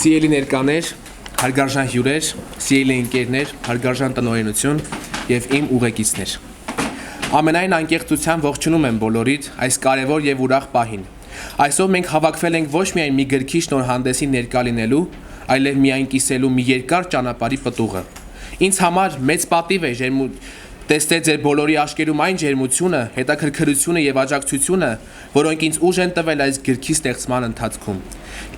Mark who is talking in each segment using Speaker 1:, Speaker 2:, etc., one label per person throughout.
Speaker 1: Սիրելի ներկաներ, հարգարժան հյուրեր, սիրելի ընկերներ, հարգարժան տնօրենություն եւ իմ ուղեկիցներ։ Ամենայն անկեղծությամբ ողջունում եմ բոլորիդ այս կարևոր եւ ուրախ պահին։ Այսօր մենք հավաքվել ենք ոչ միայն մի գրքի շնորհանդեսի ներկա լինելու, այլև միայն կիսելու մի երկար ճանապարհի պտուղը։ Ինձ համար մեծ պատիվ է տեսնել ձեր բոլորի աչքերում այն ջերմությունը, հետաքրքրությունը եւ աջակցությունը, որոնք ինձ ուժ են տվել այս գրքի ստեղծման ընթացքում։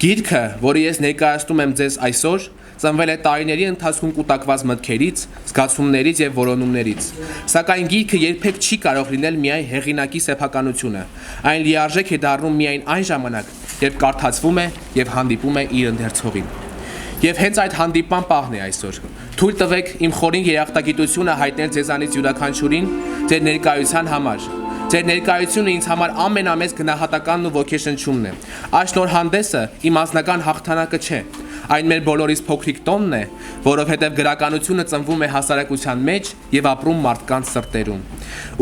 Speaker 1: Գիրքը, որը ես ներկայացնում եմ ձեզ այսօր, ծնվել է տարիների ընթացքում կուտակված մտքերից, զգացումներից եւ որոնումներից։ Սակայն գիրքը երբեք չի կարող լինել միայն հեղինակի սեփականությունը, այն լիարժեք է դառնում միայն այն ժամանակ, երբ կարդացվում է եւ հանդիպում է իր ընթերցողին։ Եվ հենց այդ հանդիպման պահն է այսօր։ Թույլ տվեք իմ խորին երախտագիտությունը հայտնել ձեզանից յուրաքանչյուրին ձեր ներկայության համար։ Ձեր ներկայությունը ինձ համար ամենամեծ գնահատականն ու ոգեշնչումն է։ Այս շնորհանդեսը իմ անձնական հաղթանակը չէ։ Այն մեր բոլորիս փոքրիկ տոնն է, որովհետև գրականությունը ծնվում է հասարակության մեջ եւ ապրում մարդկանց սրտերում։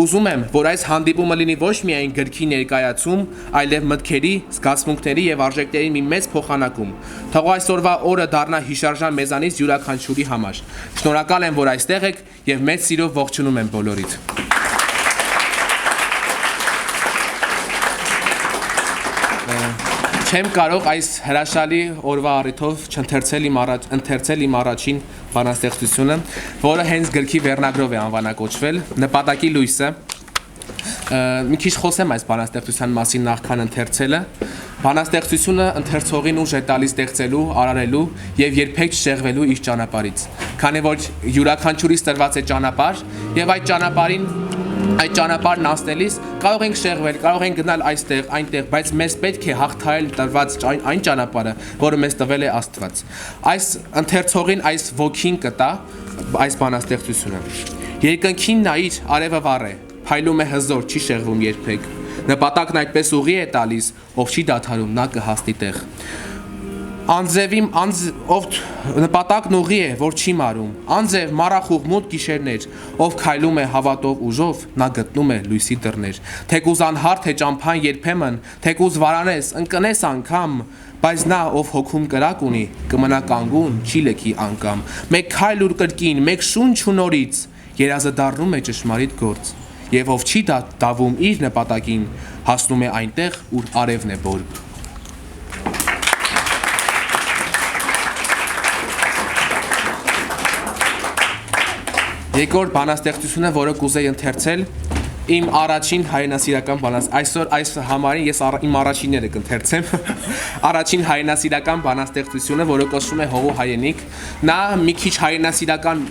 Speaker 1: Ուզում եմ, որ այս հանդիպումը լինի ոչ միայն գրքի ներկայացում, այլև մտքերի, զգացմունքների եւ արժեքների մի մեծ փոխանակում։ Թող այսօրվա օրը դառնա հիշարժան մեզանից յուրաքանչյուրի համար։ Շնորհակալ եմ, որ այստեղ եք եւ մեծ սիրով ողջունում եմ բոլորիդ։ Չեմ կարող այս հրաշալի օրվա առիթով չընթերցել իմ առաջին բանաստեղծությունը, որը հենց գրքի վերնագրով է անվանակոչվել Նպատակի լույսը։ Մի քիչ խոսեմ այս բանաստեղծության մասին նախքան ընթերցելը։ Բանաստեղծությունը ընթերցողին ուժ է տալիս ստեղծելու, արարելու եւ երբեք չշեղվելու իր ճանապարհից, քանի որ յուրաքանչյուրից տրված է ճանապարհ եւ այդ ճանապարհն անցնելիս կարող ենք շեղվել, կարող ենք գնալ այստեղ, այնտեղ, բայց մեզ պետք է հաղթահարել տրված այն ճանապարհը, որը մեզ տվել է Աստված։ Այս ընթերցողին այս ոգին կտա այս բանաստեղծությունը։ Երկնքին նայիր, արևը վառ է, փայլում է հզոր, չի շեղվում երբեք։ Նպատակն այդպես ուղի է տալիս, ով չի դադարում, նա կհասնի տեղ։ Ով նպատակն ուղի է, որ չի մարում, անձև մառախուղ մութ գիշերներ, ով քայլում է հավատով ուժով, նա գտնում է լույսի դռներ։ Թեկուզ անհարթ է ճամփան երբեմն, թեկուզ վարանես, ընկնես անգամ, բայց նա, ով հոգում կրակ ունի, կմնա կանգուն, չի լքի անգամ։ Մեկ քայլ ուր կրկին, մեկ շունչ ու նորից, երազը դառնում է ճշմարիտ գործ, եւ ով չի դավում իր նպատակին, հասնում է այնտեղ, ուր արևն է բոր։ Երկրորդ բանաստեղծությունը, որը կուզեի ընթերցել, իմ առաջին հայրենասիրական այսօր այս համարին ես իմ առաջինները կընթերցեմ։ Առաջին հայրենասիրական բանաստեղծությունը, որը կոչվում է Հողու հայրենիք, նա մի քիչ հայրենասիրական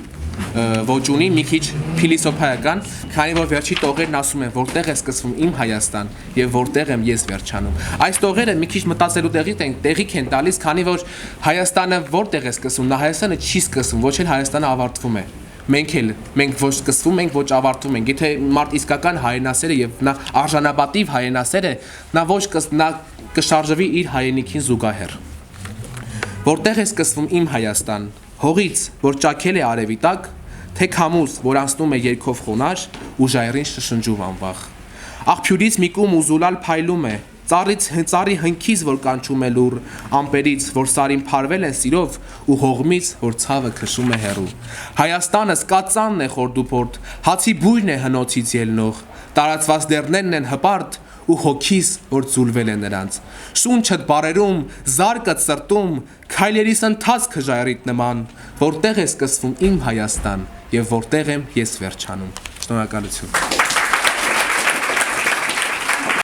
Speaker 1: ոճ ունի, մի քիչ փիլիսոփայական, քանի որ վերջի տողերն ասում են, որտեղ է սկսվում իմ Հայաստան եւ որտեղ եմ ես վերջանում։ Այս տողերը մի քիչ մտածելու տեղիք են տալիս, քանի որ Հայաստանը որտեղ է սկսվում, նա Հայաստանը չի սկսվում, ոչ էլ Հայաստանը ավարտվում է։ Մենք ոչ սկսվում ենք, ոչ ավարտվում ենք։ Եթե մարդ իսկական հայրենասեր է եւ նա արժանապատիվ հայրենասեր է, նա կշարժվի իր հայրենիքին զուգահեռ։ Որտեղ է սկսվում իմ Հայաստան, հողից, որ ճաքել է արևի տակ, թե քամուց, որ անցնում է երկով խոնար ու ժայռին շշնջում անվախ։ Աղբյուրից մի կում ուզուլալ փայլում է, ծառի հնքից, որ կանչում է լուր, ամպերից, որ սարին փարվել են սիրով, ու հողմից, որ ցավը քշում է հեռու։ Հայաստանս կածանն է խորդուփորդ, հացի բույրն է հնոցից ելնող, տարածված լեռներն են հպարտ, ու հոգիս, որ ձուլվել է նրանց։ Շունչդ բարերում, զարկդ սրտում, քայլերիս ընթացքը ժայռիդ նման, որտեղ է սկսվում իմ Հայաստան, եւ որտեղ եմ ես վերջանում։ Շնորհակալություն։